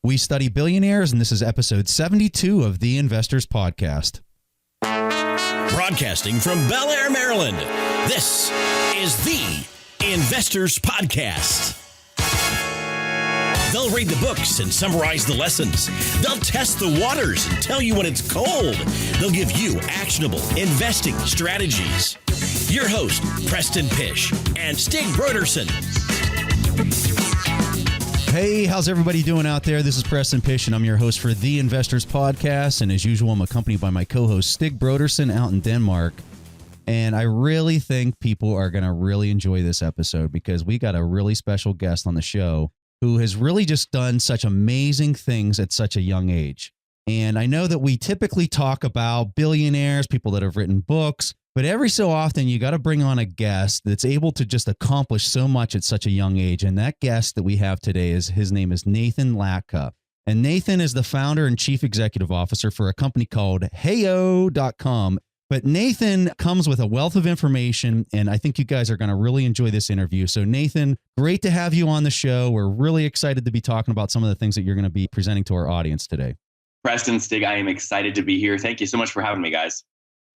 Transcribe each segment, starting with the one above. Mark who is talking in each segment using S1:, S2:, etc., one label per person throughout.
S1: We study billionaires, and this is episode 72 of the Investors Podcast.
S2: Broadcasting from Bel Air, Maryland, this is the Investors Podcast. They'll read the books and summarize the lessons. They'll test the waters and tell you when it's cold. They'll give you actionable investing strategies. Your host, Preston Pish and Stig Broderson.
S1: Hey, how's everybody doing out there? This is Preston Pish, and I'm your host for the Investors Podcast. And as usual, I'm accompanied by my co-host, Stig Broderson, out in Denmark. And I really think people are going to really enjoy this episode because we got a really special guest on the show who has really just done such amazing things at such a young age. And I know that we typically talk about billionaires, people that have written books, but every so often you got to bring on a guest that's able to just accomplish so much at such a young age. And that guest that we have today his name is Nathan Latka. And Nathan is the founder and chief executive officer for a company called Heyo.com. But Nathan comes with a wealth of information, and I think you guys are going to really enjoy this interview. So Nathan, great to have you on the show. We're really excited to be talking about some of the things that you're going to be presenting to our audience today.
S3: Preston, Stig, I am excited to be here. Thank you so much for having me, guys.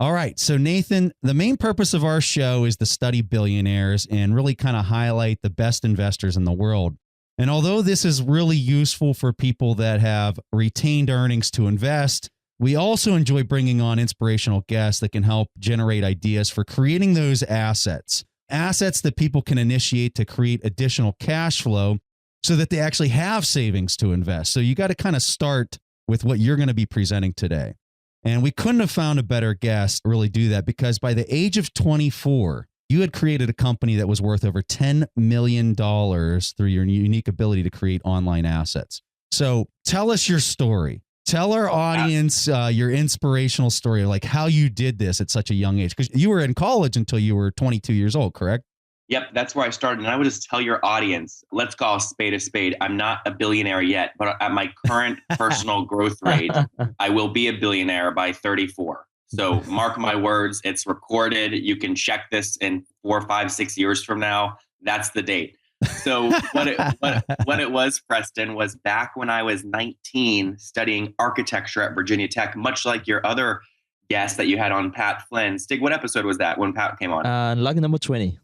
S1: All right. So Nathan, the main purpose of our show is to study billionaires and really kind of highlight the best investors in the world. And although this is really useful for people that have retained earnings to invest, we also enjoy bringing on inspirational guests that can help generate ideas for creating those assets that people can initiate to create additional cash flow so that they actually have savings to invest. So you got to kind of start with what you're going to be presenting today. And we couldn't have found a better guest to really do that because by the age of 24, you had created a company that was worth over $10 million through your unique ability to create online assets. So tell us your story. Tell our audience your inspirational story, like how you did this at such a young age, because you were in college until you were 22 years old, correct?
S3: Yep, that's where I started. And I would just tell your audience, let's call a spade a spade. I'm not a billionaire yet, but at my current personal growth rate, I will be a billionaire by 34. So mark my words, it's recorded. You can check this in 4, 5, 6 years from now. That's the date. So what it was, Preston, was back when I was 19 studying architecture at Virginia Tech, much like your other guest that you had on, Pat Flynn. Stig, what episode was that when Pat came on?
S4: Lucky number 20.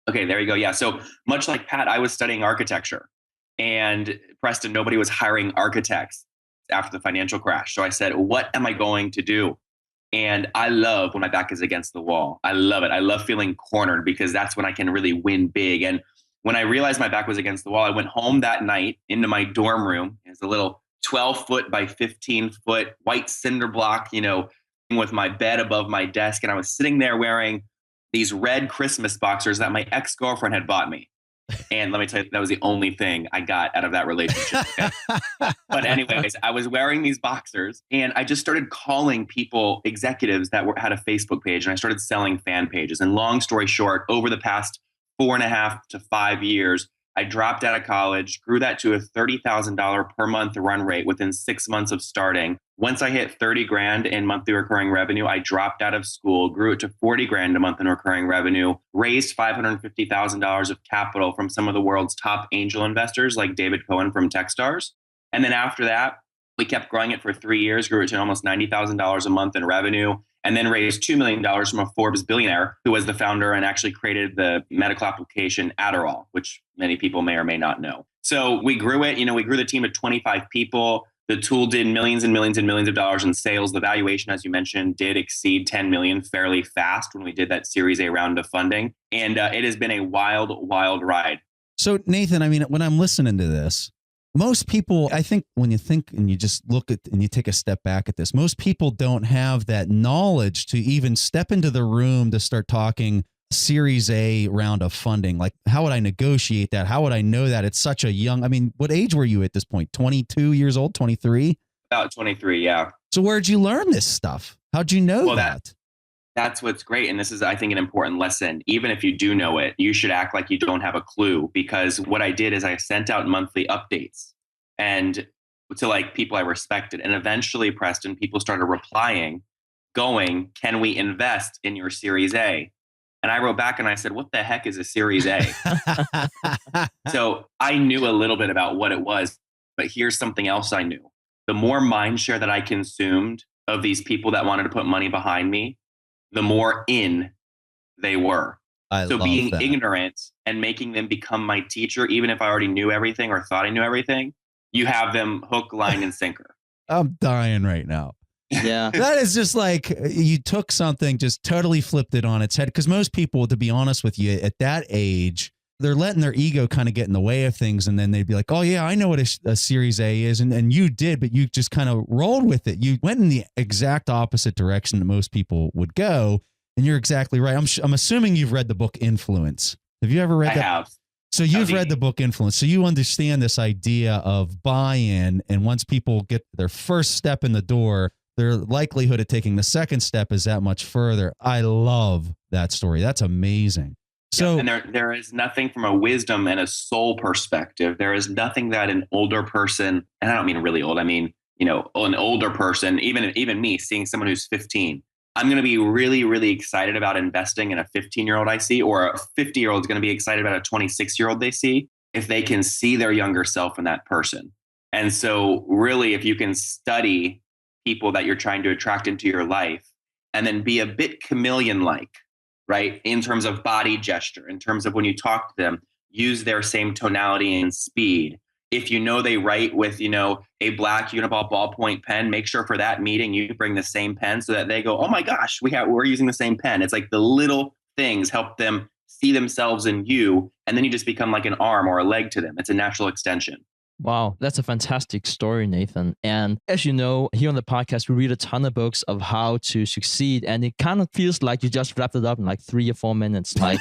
S3: Okay, there you go. Yeah. So much like Pat, I was studying architecture, and Preston, nobody was hiring architects after the financial crash. So I said, what am I going to do? And I love when my back is against the wall. I love it. I love feeling cornered because that's when I can really win big. And when I realized my back was against the wall, I went home that night into my dorm room. It's a little 12-foot by 15-foot white cinder block, with my bed above my desk. And I was sitting there wearing these red Christmas boxers that my ex-girlfriend had bought me. And let me tell you, that was the only thing I got out of that relationship. Okay? But anyways, I was wearing these boxers and I just started calling people, executives that had a Facebook page, and I started selling fan pages. And long story short, over the past 4.5 to 5 years, I dropped out of college, grew that to a $30,000 per month run rate within 6 months of starting. Once I hit 30 grand in monthly recurring revenue, I dropped out of school, grew it to 40 grand a month in recurring revenue, raised $550,000 of capital from some of the world's top angel investors like David Cohen from Techstars. And then after that, we kept growing it for 3 years, grew it to almost $90,000 a month in revenue, and then raised $2 million from a Forbes billionaire who was the founder and actually created the medical application Adderall, which many people may or may not know. So we grew it, we grew the team to 25 people. The tool did millions and millions and millions of dollars in sales. The valuation, as you mentioned, did exceed 10 million fairly fast when we did that Series A round of funding. And it has been a wild, wild ride.
S1: So Nathan, when I'm listening to this, most people, I think when you think and you just look at and you take a step back at this, most people don't have that knowledge to even step into the room to start talking Series A round of funding. Like, how would I negotiate that? How would I know that? It's such a young, what age were you at this point? 22 years old, 23?
S3: About 23, yeah.
S1: So where'd you learn this stuff? How'd you know that?
S3: That's what's great. And this is, I think, an important lesson. Even if you do know it, you should act like you don't have a clue, because what I did is I sent out monthly updates and to people I respected. And eventually, Preston, people started replying, going, can we invest in your Series A? And I wrote back and I said, what the heck is a Series A? So I knew a little bit about what it was. But here's something else I knew. The more mind share that I consumed of these people that wanted to put money behind me, the more in they were. So being ignorant and making them become my teacher, even if I already knew everything or thought I knew everything, you have them hook, line, and sinker.
S1: I'm dying right now.
S4: Yeah.
S1: That is just like you took something, just totally flipped it on its head. Because most people, to be honest with you, at that age, they're letting their ego kind of get in the way of things. And then they'd be like, oh, yeah, I know what a Series A is. And you did, but you just kind of rolled with it. You went in the exact opposite direction that most people would go. And you're exactly right. I'm assuming you've read the book Influence. Have you ever read that?
S3: I have.
S1: So you've read the book Influence. So you understand this idea of buy-in. And once people get their first step in the door, their likelihood of taking the second step is that much further. I love that story. That's amazing. So,
S3: and there is nothing from a wisdom and a soul perspective. There is nothing that an older person, and I don't mean really old, I mean, an older person, even me, seeing someone who's 15, I'm going to be really, really excited about investing in a 15-year-old I see, or a 50-year-old is going to be excited about a 26-year-old they see, if they can see their younger self in that person. And so really, if you can study people that you're trying to attract into your life and then be a bit chameleon-like, right? In terms of body gesture, in terms of when you talk to them, use their same tonality and speed. If you know they write with, a black Uniball ballpoint pen, make sure for that meeting you bring the same pen so that they go, oh my gosh, we're using the same pen. It's like the little things help them see themselves in you. And then you just become like an arm or a leg to them. It's a natural extension.
S4: Wow, that's a fantastic story, Nathan. And as you know, here on the podcast, we read a ton of books of how to succeed. And it kind of feels like you just wrapped it up in like 3 or 4 minutes. Like,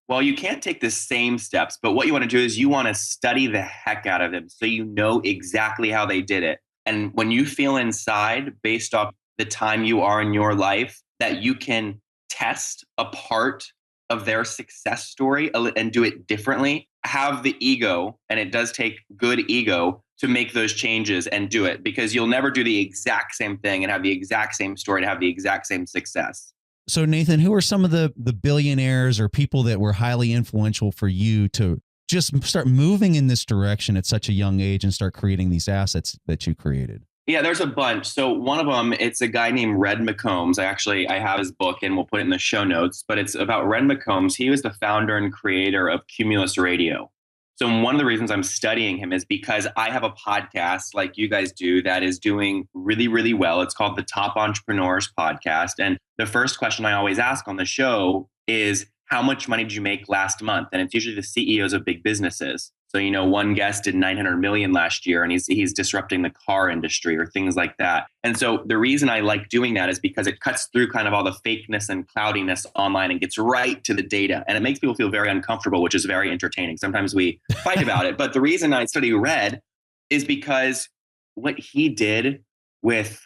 S3: well, you can't take the same steps, but what you want to do is you want to study the heck out of them so you know exactly how they did it. And when you feel inside, based off the time you are in your life, that you can test a part of their success story and do it differently, have the ego, and it does take good ego to make those changes and do it, because you'll never do the exact same thing and have the exact same story to have the exact same success.
S1: So Nathan, who are some of the billionaires or people that were highly influential for you to just start moving in this direction at such a young age and start creating these assets that you created?
S3: Yeah, there's a bunch. So one of them, it's a guy named Red McCombs. I have his book and we'll put it in the show notes, but it's about Red McCombs. He was the founder and creator of Cumulus Radio. So one of the reasons I'm studying him is because I have a podcast like you guys do that is doing really, really well. It's called the Top Entrepreneurs Podcast. And the first question I always ask on the show is, how much money did you make last month? And it's usually the CEOs of big businesses. So, one guest did 900 million last year and he's disrupting the car industry or things like that. And so the reason I like doing that is because it cuts through kind of all the fakeness and cloudiness online and gets right to the data. And it makes people feel very uncomfortable, which is very entertaining. Sometimes we fight about it. But the reason I study Red is because what he did with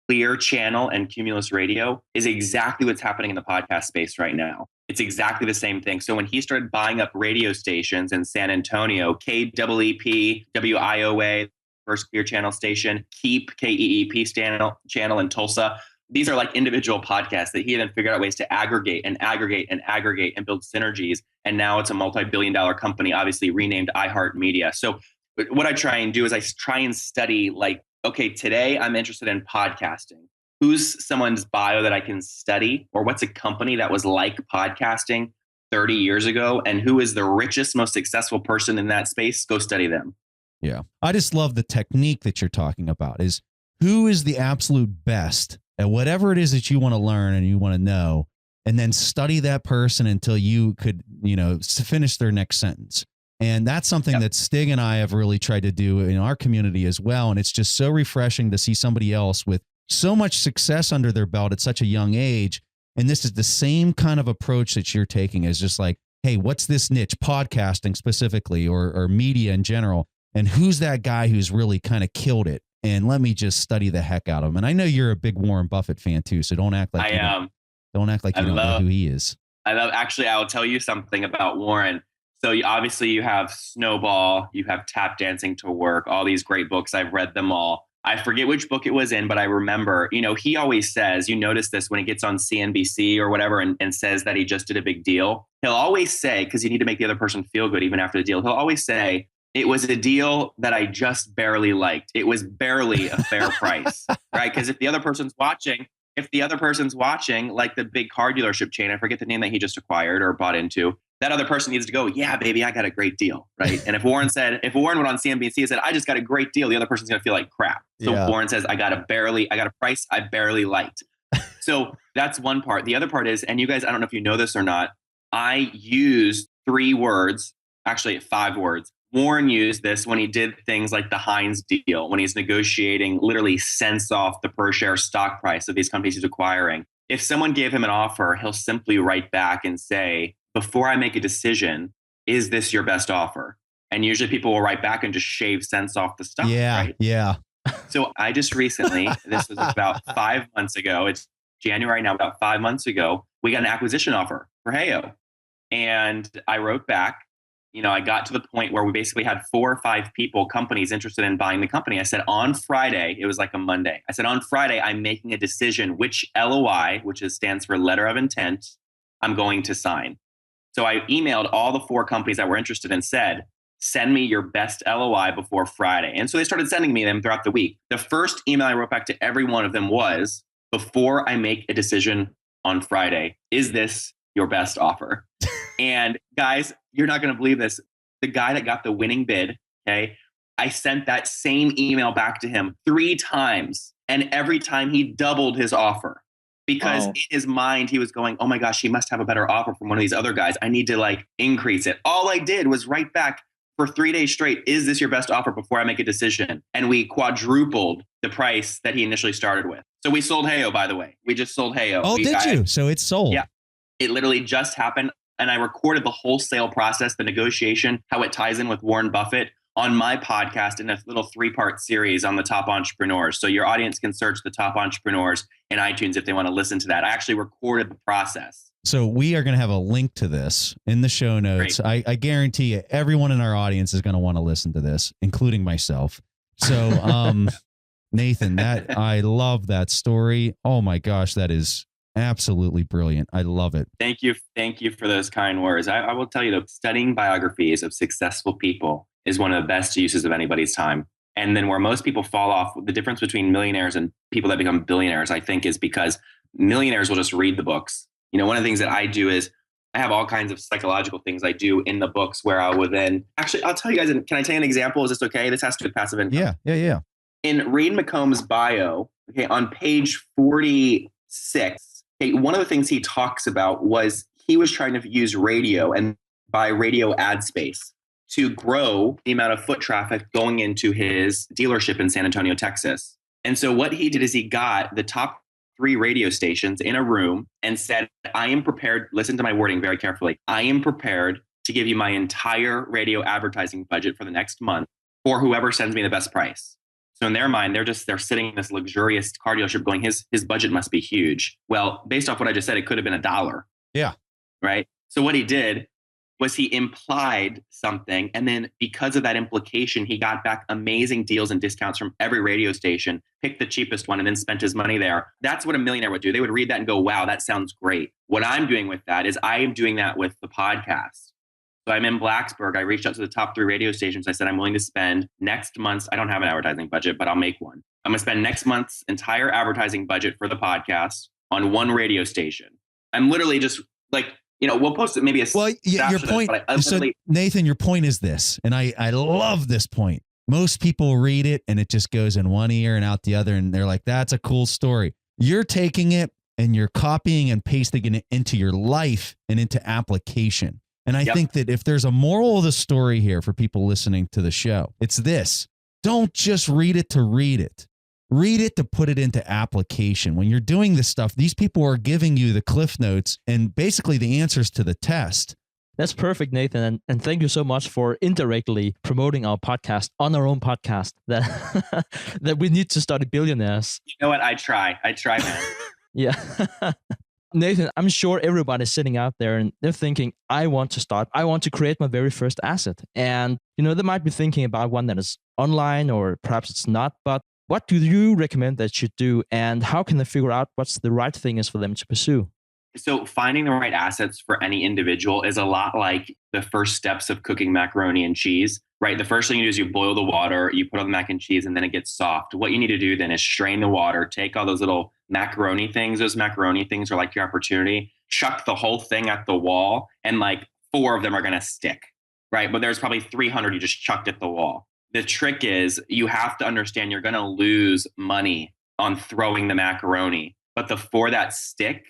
S3: Clear Channel and Cumulus Radio is exactly what's happening in the podcast space right now. It's exactly the same thing. So when he started buying up radio stations in San Antonio, KEEP, WIOA, first Clear Channel station, KEEP, KEEP channel in Tulsa. These are like individual podcasts that he then figured out ways to aggregate and build synergies. And now it's a multi-billion-dollar company, obviously renamed iHeartMedia. So what I try and do is I try and study like, okay, today I'm interested in podcasting. Who's someone's bio that I can study, or what's a company that was like podcasting 30 years ago, and who is the richest, most successful person in that space? Go study them.
S1: Yeah. I just love the technique that you're talking about is who is the absolute best at whatever it is that you want to learn and you want to know, and then study that person until you could, finish their next sentence. And that's something that Stig and I have really tried to do in our community as well. And it's just so refreshing to see somebody else with so much success under their belt at such a young age. And this is the same kind of approach that you're taking, is just like, hey, what's this niche, podcasting specifically, or media in general? And who's that guy who's really kind of killed it? And let me just study the heck out of him. And I know you're a big Warren Buffett fan too, so don't act like
S3: I am.
S1: Don't act like you don't know who he is.
S3: Actually, I'll tell you something about Warren. So obviously you have Snowball, you have Tap Dancing to Work, all these great books. I've read them all. I forget which book it was in, but I remember, he always says, you notice this when he gets on CNBC or whatever and says that he just did a big deal. He'll always say, because you need to make the other person feel good even after the deal, he'll always say, It was a deal that I just barely liked. It was barely a fair price, right? Because if the other person's watching, like the big car dealership chain, I forget the name that he just acquired or bought into, that other person needs to go, yeah, baby, I got a great deal, right? And if Warren went on CNBC and said, I just got a great deal, the other person's going to feel like crap. So Warren says, I got a price I barely liked. So that's one part. The other part is, and you guys, I don't know if you know this or not, I used 3 words, actually 5 words. Warren used this when he did things like the Heinz deal, when he's negotiating literally cents off the per share stock price of these companies he's acquiring. If someone gave him an offer, he'll simply write back and say, before I make a decision, is this your best offer? And usually people will write back and just shave cents off the stock.
S1: Yeah.
S3: Right?
S1: Yeah.
S3: So I just recently, this was about 5 months ago, it's January now, about 5 months ago, we got an acquisition offer for Heyo. And I wrote back, I got to the point where we basically had 4 or 5 companies interested in buying the company. I said on Friday, it was like a Monday. I said on Friday, I'm making a decision which LOI, which stands for letter of intent, I'm going to sign. So I emailed all the 4 companies that were interested and said, send me your best LOI before Friday. And so they started sending me them throughout the week. The first email I wrote back to every one of them was, before I make a decision on Friday, is this your best offer? And guys, you're not going to believe this. The guy that got the winning bid, okay, I sent that same email back to him 3 times. And every time he doubled his offer because in his mind, he was going, oh my gosh, he must have a better offer from one of these other guys. I need to increase it. All I did was write back for 3 days straight, is this your best offer before I make a decision? And we quadrupled the price that he initially started with. So we sold Heyo, by the way. We just sold Heyo.
S1: Oh, did you? So it's sold.
S3: Yeah. It literally just happened. And I recorded the whole sale process, the negotiation, how it ties in with Warren Buffett on my podcast in a little 3-part series on the top entrepreneurs. So your audience can search the top entrepreneurs in iTunes if they want to listen to that. I actually recorded the process.
S1: So we are going to have a link to this in the show notes. I guarantee you everyone in our audience is going to want to listen to this, including myself. So Nathan, I love that story. Oh my gosh, that is absolutely brilliant. I love it.
S3: Thank you. Thank you for those kind words. I will tell you that studying biographies of successful people is one of the best uses of anybody's time. And then where most people fall off, the difference between millionaires and people that become billionaires, I think, is because millionaires will just read the books. One of the things that I do is I have all kinds of psychological things I do in the books where I will then actually, I'll tell you guys, can I tell you an example? Is this okay? This has to do with passive income.
S1: Yeah.
S3: In Reed McComb's bio, okay, on page 46, okay, one of the things he talks about was he was trying to use radio and buy radio ad space to grow the amount of foot traffic going into his dealership in San Antonio, Texas. And so what he did is he got the top 3 radio stations in a room and said, I am prepared, listen to my wording very carefully, I am prepared to give you my entire radio advertising budget for the next month for whoever sends me the best price. So in their mind, they're sitting in this luxurious car dealership going, his budget must be huge. Well, based off what I just said, it could have been $1.
S1: Yeah.
S3: Right. So what he did was he implied something. And then because of that implication, he got back amazing deals and discounts from every radio station, picked the cheapest one, and then spent his money there. That's what a millionaire would do. They would read that and go, wow, that sounds great. What I'm doing with that is I am doing that with the podcast. So I'm in Blacksburg. I reached out to the top 3 radio stations. I said, I'm willing to spend next month's, I don't have an advertising budget, but I'll make one. I'm going to spend next month's entire advertising budget for the podcast on one radio station. I'm literally just we'll post it maybe a
S1: your point. So Nathan, your point is this, and I love this point. Most people read it and it just goes in one ear and out the other. And they're like, that's a cool story. You're taking it and you're copying and pasting it into your life and into application. And I think that if there's a moral of the story here for people listening to the show, it's this: don't just read it to read it. Read it to put it into application. When you're doing this stuff, these people are giving you the cliff notes and basically the answers to the test.
S4: That's perfect, Nathan. And thank you so much for indirectly promoting our podcast on our own podcast that that we need to study billionaires.
S3: You know what? I try, man.
S4: Yeah. Nathan, I'm sure everybody's sitting out there and they're thinking, I want to create my very first asset. And, they might be thinking about one that is online or perhaps it's not, but what do you recommend they should do, and how can they figure out what's the right thing is for them to pursue?
S3: So finding the right assets for any individual is a lot like the first steps of cooking macaroni and cheese, right? The first thing you do is you boil the water, you put on the mac and cheese, and then it gets soft. What you need to do then is strain the water, take all those little macaroni things. Those macaroni things are like your opportunity. Chuck the whole thing at the wall, and like 4 of them are going to stick, right? But there's probably 300 you just chucked at the wall. The trick is you have to understand you're going to lose money on throwing the macaroni, but the 4 that stick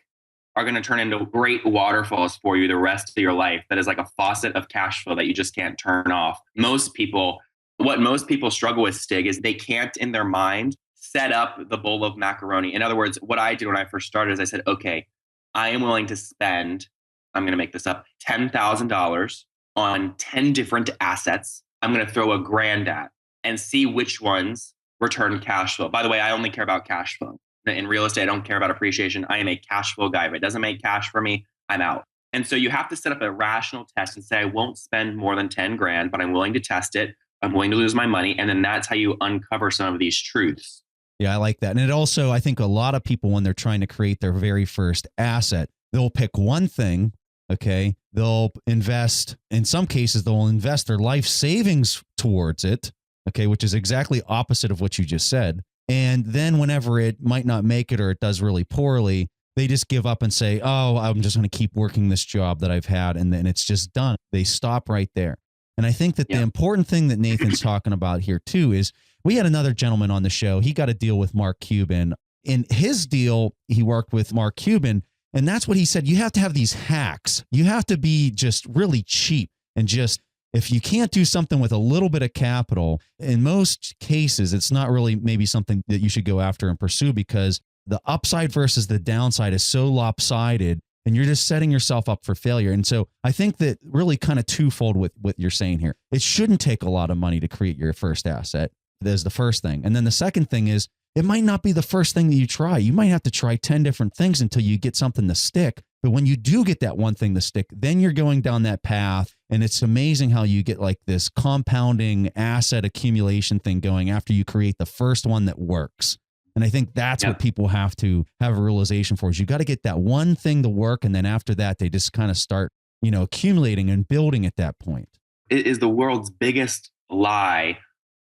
S3: are going to turn into great waterfalls for you the rest of your life. That is like a faucet of cash flow that you just can't turn off. What most people struggle with, Stig, is they can't in their mind set up the bowl of macaroni. In other words, what I did when I first started is I said, okay, I am willing to spend, I'm going to make this up, $10,000 on 10 different assets. I'm going to throw $1,000 at and see which ones return cash flow. By the way, I only care about cash flow. In real estate, I don't care about appreciation. I am a cash flow guy. If it doesn't make cash for me, I'm out. And so you have to set up a rational test and say, I won't spend more than 10 grand, but I'm willing to test it. I'm willing to lose my money. And then that's how you uncover some of these truths.
S1: Yeah, I like that. And it also, I think a lot of people, when they're trying to create their very first asset, they'll pick one thing. Okay. They'll invest, in some cases, they'll invest their life savings towards it. Okay. Which is exactly opposite of what you just said. And then whenever it might not make it or it does really poorly, they just give up and say, oh, I'm just going to keep working this job that I've had. And then it's just done. They stop right there. And I think that the important thing that Nathan's talking about here too is we had another gentleman on the show. He got a deal with Mark Cuban. In his deal, he worked with Mark Cuban. And that's what he said. You have to have these hacks. You have to be just really cheap and just, if you can't do something with a little bit of capital, in most cases, it's not really maybe something that you should go after and pursue because the upside versus the downside is so lopsided and you're just setting yourself up for failure. And so I think that really kind of twofold with what you're saying here. It shouldn't take a lot of money to create your first asset. That's the first thing. And then the second thing is it might not be the first thing that you try. You might have to try 10 different things until you get something to stick. But when you do get that one thing to stick, then you're going down that path. And it's amazing how you get like this compounding asset accumulation thing going after you create the first one that works. And I think that's what people have to have a realization for is you got to get that one thing to work. And then after that, they just kind of start, accumulating and building at that point.
S3: It is the world's biggest lie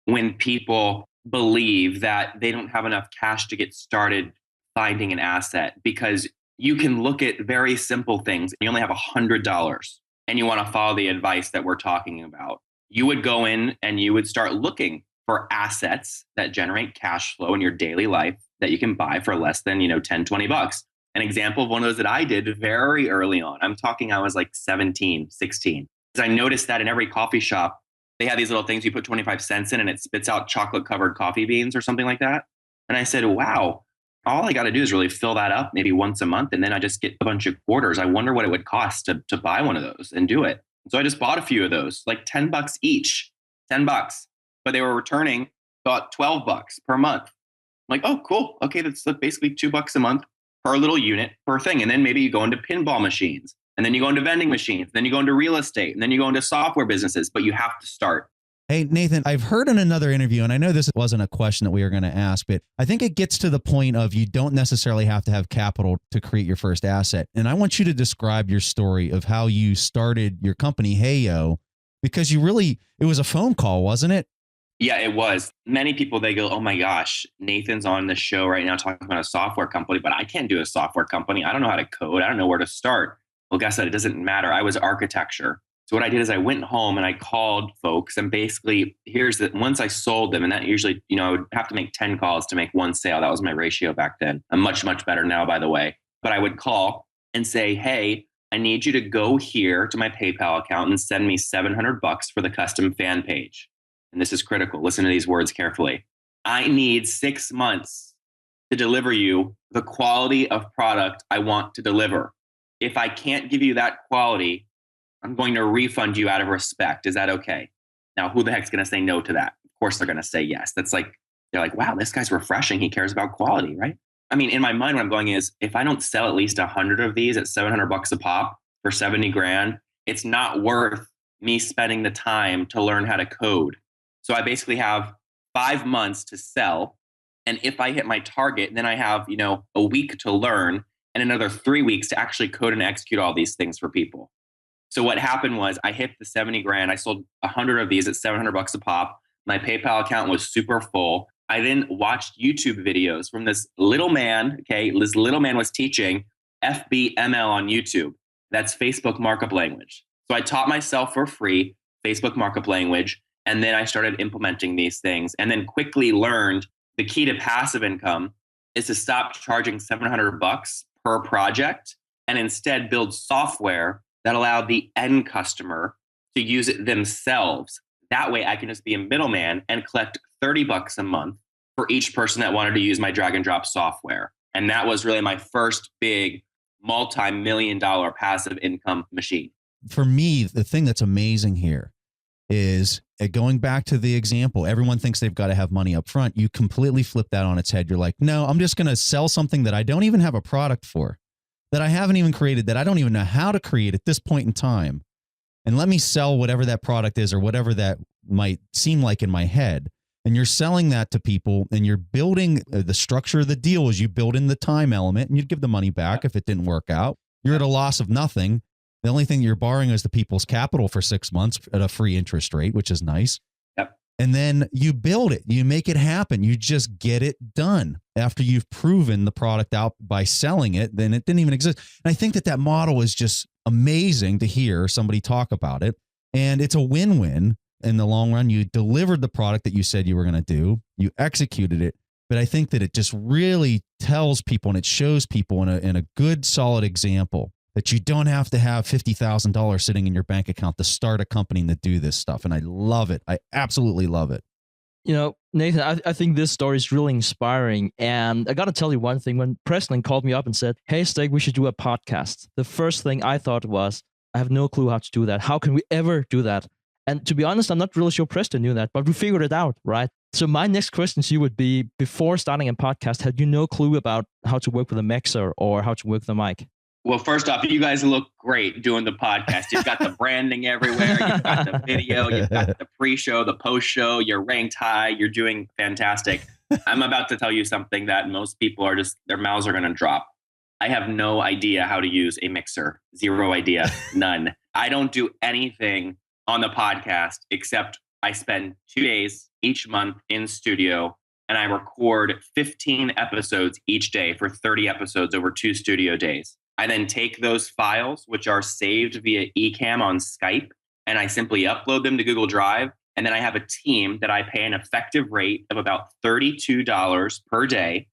S3: when people believe that they don't have enough cash to get started finding an asset, because you can look at very simple things. You only have $100 and you want to follow the advice that we're talking about. You would go in and you would start looking for assets that generate cash flow in your daily life that you can buy for less than, $10-20. An example of one of those that I did very early on. I'm talking, I was like 17, 16. Because I noticed that in every coffee shop, they have these little things you put 25 cents in and it spits out chocolate covered coffee beans or something like that. And I said, wow, all I got to do is really fill that up maybe once a month. And then I just get a bunch of quarters. I wonder what it would cost to buy one of those and do it. So I just bought a few of those, like $10 each, $10, but they were returning about $12 per month. I'm like, oh, cool. Okay. That's basically $2 a month per little unit per thing. And then maybe you go into pinball machines. And then you go into vending machines, then you go into real estate, and then you go into software businesses, but you have to start.
S1: Hey, Nathan, I've heard in another interview, and I know this wasn't a question that we were going to ask, but I think it gets to the point of you don't necessarily have to have capital to create your first asset. And I want you to describe your story of how you started your company, Heyo, because it was a phone call, wasn't it?
S3: Yeah, it was. Many people, they go, oh my gosh, Nathan's on the show right now talking about a software company, but I can't do a software company. I don't know how to code. I don't know where to start. Well, guess what? It doesn't matter. I was architecture. So what I did is I went home and I called folks, and basically once I sold them, and that usually, I would have to make 10 calls to make one sale. That was my ratio back then. I'm much, much better now, by the way. But I would call and say, hey, I need you to go here to my PayPal account and send me $700 for the custom fan page. And this is critical. Listen to these words carefully. I need 6 months to deliver you the quality of product I want to deliver. If I can't give you that quality, I'm going to refund you out of respect. Is that okay? Now, who the heck's going to say no to that? Of course, they're going to say yes. They're like, wow, this guy's refreshing. He cares about quality, right? I mean, in my mind, what I'm going is, if I don't sell at least 100 of these at $700 a pop for 70 grand, it's not worth me spending the time to learn how to code. So I basically have 5 months to sell. And if I hit my target, then I have, a week to learn and another 3 weeks to actually code and execute all these things for people. So what happened was I hit the 70 grand. I sold 100 of these at $700 a pop. My PayPal account was super full. I then watched YouTube videos from this little man. Okay. This little man was teaching FBML on YouTube. That's Facebook markup language. So I taught myself for free Facebook markup language. And then I started implementing these things and then quickly learned the key to passive income is to stop charging $700 per project and instead build software that allowed the end customer to use it themselves. That way I can just be a middleman and collect $30 a month for each person that wanted to use my drag and drop software. And that was really my first big multi-million-dollar passive income machine.
S1: For me, the thing that's amazing here is going back to the example. Everyone thinks they've got to have money up front. You completely flip that on its head. You're like, no, I'm just going to sell something that I don't even have a product for, that I haven't even created, that I don't even know how to create at this point in time. And let me sell whatever that product is or whatever that might seem like in my head. And you're selling that to people and you're building the structure of the deal is you build in the time element and you'd give the money back if it didn't work out. You're at a loss of nothing. The only thing you're borrowing is the people's capital for 6 months at a free interest rate, which is nice.
S3: Yep.
S1: And then you build it, you make it happen. You just get it done after you've proven the product out by selling it. Then it didn't even exist. And I think that model is just amazing to hear somebody talk about it. And it's a win-win in the long run. You delivered the product that you said you were going to do. You executed it. But I think that it just really tells people and it shows people in a good, solid example that you don't have to have $50,000 sitting in your bank account to start a company and to do this stuff. And I love it. I absolutely love it.
S4: You know, Nathan, I think this story is really inspiring. And I got to tell you one thing. When Preston called me up and said, hey, Stig, we should do a podcast, the first thing I thought was, I have no clue how to do that. How can we ever do that? And to be honest, I'm not really sure Preston knew that, but we figured it out, right? So my next question to you would be, before starting a podcast, had you no clue about how to work with a mixer or how to work with a mic?
S3: Well, first off, you guys look great doing the podcast. You've got the branding everywhere. You've got the video. You've got the pre-show, the post-show. You're ranked high. You're doing fantastic. I'm about to tell you something that most people are just, their mouths are going to drop. I have no idea how to use a mixer. Zero idea. None. I don't do anything on the podcast except I spend 2 days each month in studio and I record 15 episodes each day for 30 episodes over 2 studio days. I then take those files, which are saved via eCam on Skype, and I simply upload them to Google Drive. And then I have a team that I pay an effective rate of about $32 per day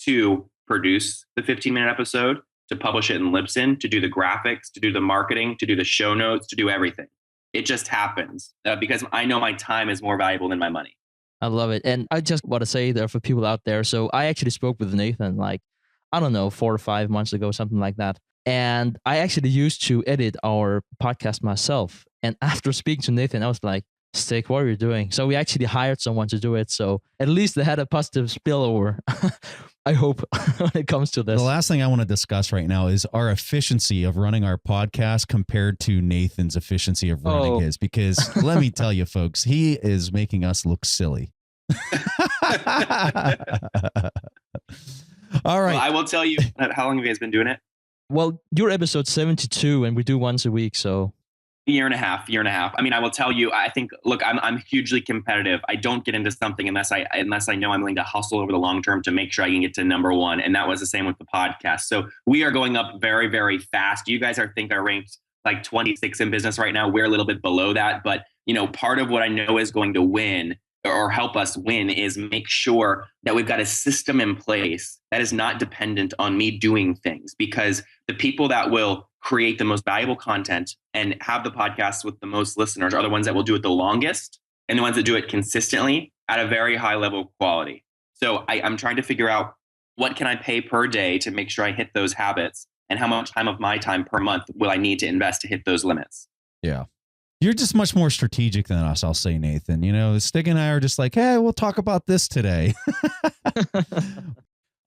S3: to produce the 15-minute episode, to publish it in Libsyn, to do the graphics, to do the marketing, to do the show notes, to do everything. It just happens because I know my time is more valuable than my money.
S4: I love it. And I just want to say there for people out there. So I actually spoke with Nathan like, I don't know, 4 or 5 months ago, something like that. And I actually used to edit our podcast myself. And after speaking to Nathan, I was like, Stig, what are you doing? So we actually hired someone to do it. So at least they had a positive spillover, I hope, when it comes to this.
S1: The last thing I want to discuss right now is our efficiency of running our podcast compared to Nathan's efficiency of running his. Because let me tell you, folks, he is making us look silly. All right.
S3: Well, I will tell you, how long have you guys been doing it?
S4: Well, you're episode 72 and we do once a week. So
S3: year and a half. I mean, I will tell you, I think, look, I'm hugely competitive. I don't get into something unless I know I'm willing to hustle over the long term to make sure I can get to number one. And that was the same with the podcast. So we are going up very, very fast. You guys are ranked like 26 in business right now. We're a little bit below that, but part of what I know is going to win or help us win is make sure that we've got a system in place that is not dependent on me doing things, because the people that will create the most valuable content and have the podcasts with the most listeners are the ones that will do it the longest and the ones that do it consistently at a very high level of quality. So I'm trying to figure out what can I pay per day to make sure I hit those habits, and how much time of my time per month will I need to invest to hit those limits.
S1: Yeah. You're just much more strategic than us, I'll say, Nathan. Stig and I are just like, hey, we'll talk about this today.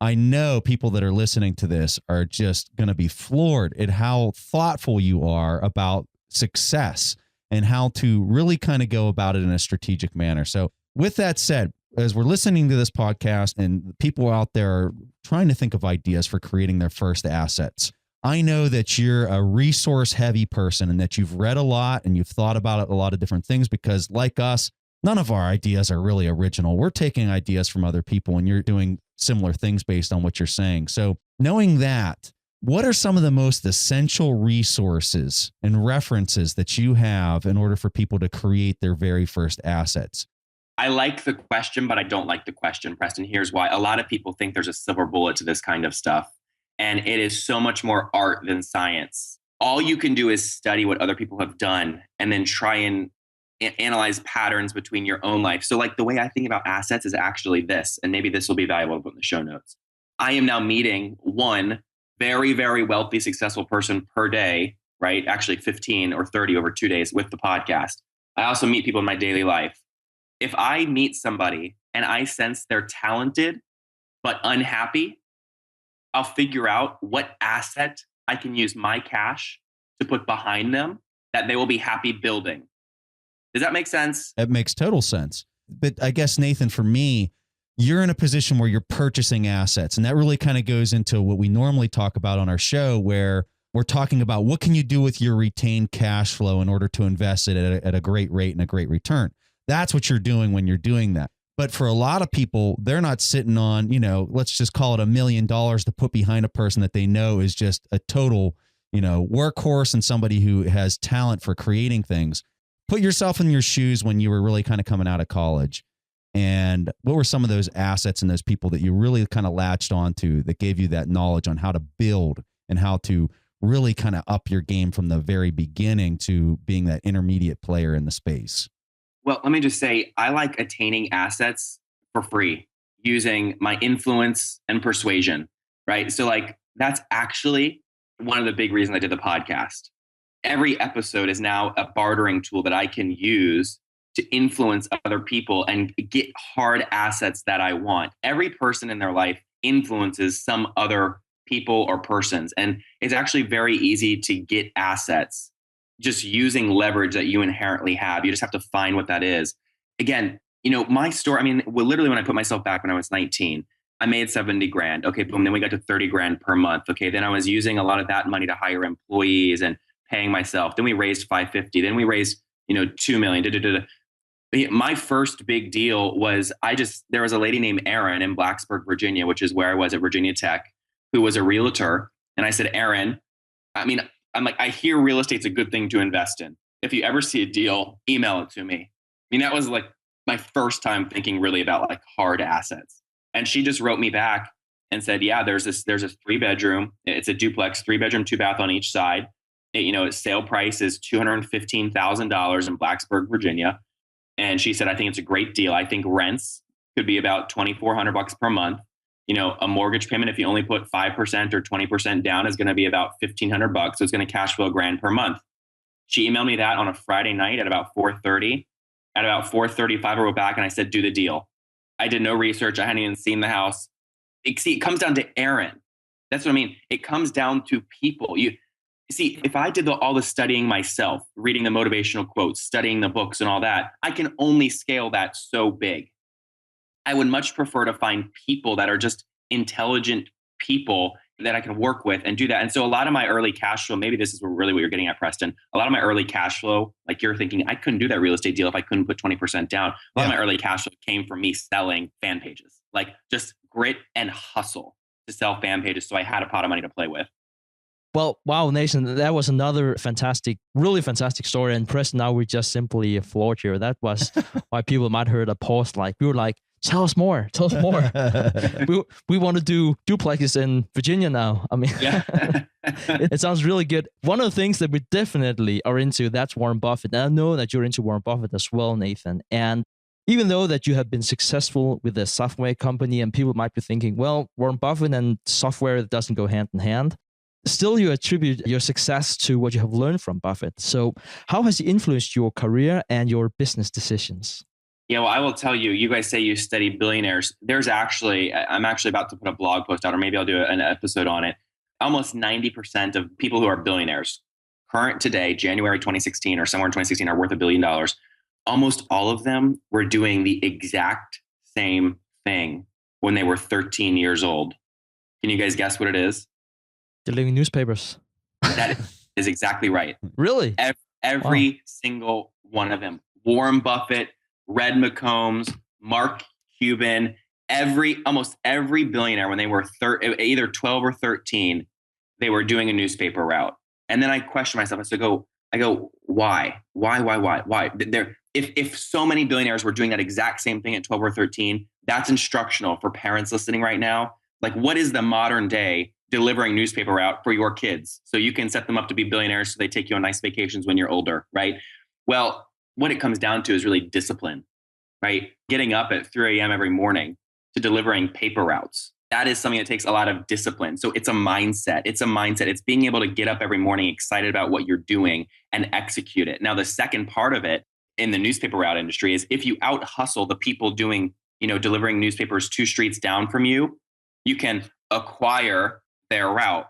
S1: I know people that are listening to this are just going to be floored at how thoughtful you are about success and how to really kind of go about it in a strategic manner. So with that said, as we're listening to this podcast and people out there are trying to think of ideas for creating their first assets, I know that you're a resource heavy person and that you've read a lot and you've thought about a lot of different things because, like us, none of our ideas are really original. We're taking ideas from other people and you're doing similar things based on what you're saying. So knowing that, what are some of the most essential resources and references that you have in order for people to create their very first assets?
S3: I like the question, but I don't like the question, Preston. Here's why. A lot of people think there's a silver bullet to this kind of stuff, and it is so much more art than science. All you can do is study what other people have done and then try and analyze patterns between your own life. So like the way I think about assets is actually this, and maybe this will be valuable to put in the show notes. I am now meeting one very, very wealthy, successful person per day, right? Actually 15 or 30 over 2 days with the podcast. I also meet people in my daily life. If I meet somebody and I sense they're talented but unhappy, I'll figure out what asset I can use my cash to put behind them that they will be happy building. Does that make sense?
S1: It makes total sense. But I guess, Nathan, for me, you're in a position where you're purchasing assets. And that really kind of goes into what we normally talk about on our show, where we're talking about what can you do with your retained cash flow in order to invest it at a great rate and a great return. That's what you're doing when you're doing that. But for a lot of people, they're not sitting on, let's just call it $1 million to put behind a person that they know is just a total, workhorse and somebody who has talent for creating things. Put yourself in your shoes when you were really kind of coming out of college. And what were some of those assets and those people that you really kind of latched onto that gave you that knowledge on how to build and how to really kind of up your game from the very beginning to being that intermediate player in the space?
S3: Well, let me just say, I like attaining assets for free using my influence and persuasion, right? So like, that's actually one of the big reasons I did the podcast. Every episode is now a bartering tool that I can use to influence other people and get hard assets that I want. Every person in their life influences some other people or persons. And it's actually very easy to get assets just using leverage that you inherently have. You just have to find what that is. Again, my story, literally when I put myself back when I was 19, I made 70 grand. Okay, boom. Then we got to 30 grand per month. Okay. Then I was using a lot of that money to hire employees and paying myself. Then we raised 550. Then we raised, 2 million. My first big deal was there was a lady named Erin in Blacksburg, Virginia, which is where I was at Virginia Tech, who was a realtor. And I said, Erin, I'm like, I hear real estate's a good thing to invest in. If you ever see a deal, email it to me. That was like my first time thinking really about like hard assets. And she just wrote me back and said, yeah, there's a 3-bedroom. It's a duplex, 3-bedroom, 2-bath on each side. Its sale price is $215,000 in Blacksburg, Virginia. And she said, I think it's a great deal. I think rents could be about $2,400 per month. A mortgage payment, if you only put 5% or 20% down, is going to be about $1,500. So it's going to cash flow $1,000 per month. She emailed me that on a Friday night at about 4:30. At about 4:35, I wrote back and I said, do the deal. I did no research. I hadn't even seen the house. It comes down to Erin. That's what I mean. It comes down to people. You see, if I did all the studying myself, reading the motivational quotes, studying the books and all that, I can only scale that so big. I would much prefer to find people that are just intelligent people that I can work with and do that. And so a lot of my early cash flow, maybe this is really what you're getting at, Preston. A lot of my early cash flow, like you're thinking, I couldn't do that real estate deal if I couldn't put 20% down. A lot of my early cash flow came from me selling fan pages, like just grit and hustle to sell fan pages. So I had a pot of money to play with.
S4: Well, wow, Nathan, that was another really fantastic story. And Preston, now we just simply floored here. That was why people might heard a post like, we were like, tell us more. we want to do duplexes in Virginia now. It sounds really good. One of the things that we definitely are into, that's Warren Buffett. And I know that you're into Warren Buffett as well, Nathan. And even though that you have been successful with a software company and people might be thinking, well, Warren Buffett and software doesn't go hand in hand. Still, you attribute your success to what you have learned from Buffett. So how has he influenced your career and your business decisions?
S3: Yeah, well, I will tell you, you guys say you study billionaires. I'm actually about to put a blog post out, or maybe I'll do an episode on it. Almost 90% of people who are billionaires, current today, January 2016 or somewhere in 2016, are worth $1 billion. Almost all of them were doing the exact same thing when they were 13 years old. Can you guys guess what it is?
S4: Delivering newspapers.
S3: That is exactly right.
S4: Really?
S3: Every single one of them. Warren Buffett, Red McCombs, Mark Cuban, almost every billionaire, when they were either 12 or 13, they were doing a newspaper route. And then I question myself. I go, why? If so many billionaires were doing that exact same thing at 12 or 13, that's instructional for parents listening right now. Like, what is the modern day delivering newspaper route for your kids so you can set them up to be billionaires so they take you on nice vacations when you're older, right? Well, what it comes down to is really discipline, right? Getting up at 3 a.m. every morning to delivering paper routes. That is something that takes a lot of discipline. So it's a mindset. It's being able to get up every morning excited about what you're doing and execute it. Now, the second part of it in the newspaper route industry is if you out hustle the people doing, delivering newspapers 2 streets down from you, you can acquire their route,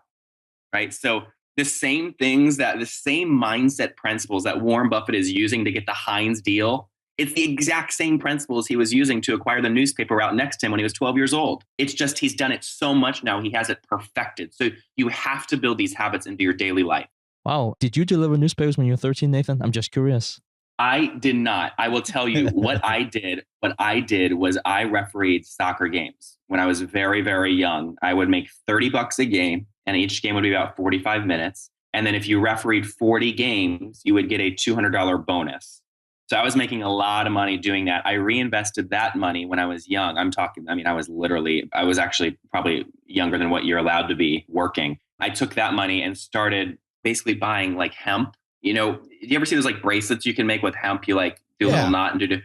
S3: right? So the same mindset principles that Warren Buffett is using to get the Heinz deal, it's the exact same principles he was using to acquire the newspaper route next to him when he was 12 years old. It's just he's done it so much now, he has it perfected. So you have to build these habits into your daily life.
S4: Wow. Did you deliver newspapers when you were 13, Nathan? I'm just curious.
S3: I did not. I will tell you what I did. What I did was I refereed soccer games when I was very, very young. I would make $30 a game, and each game would be about 45 minutes. And then if you refereed 40 games, you would get a $200 bonus. So I was making a lot of money doing that. I reinvested that money when I was young. I was actually probably younger than what you're allowed to be working. I took that money and started basically buying like hemp. You ever see those like bracelets you can make with hemp? You like do a little knot and do.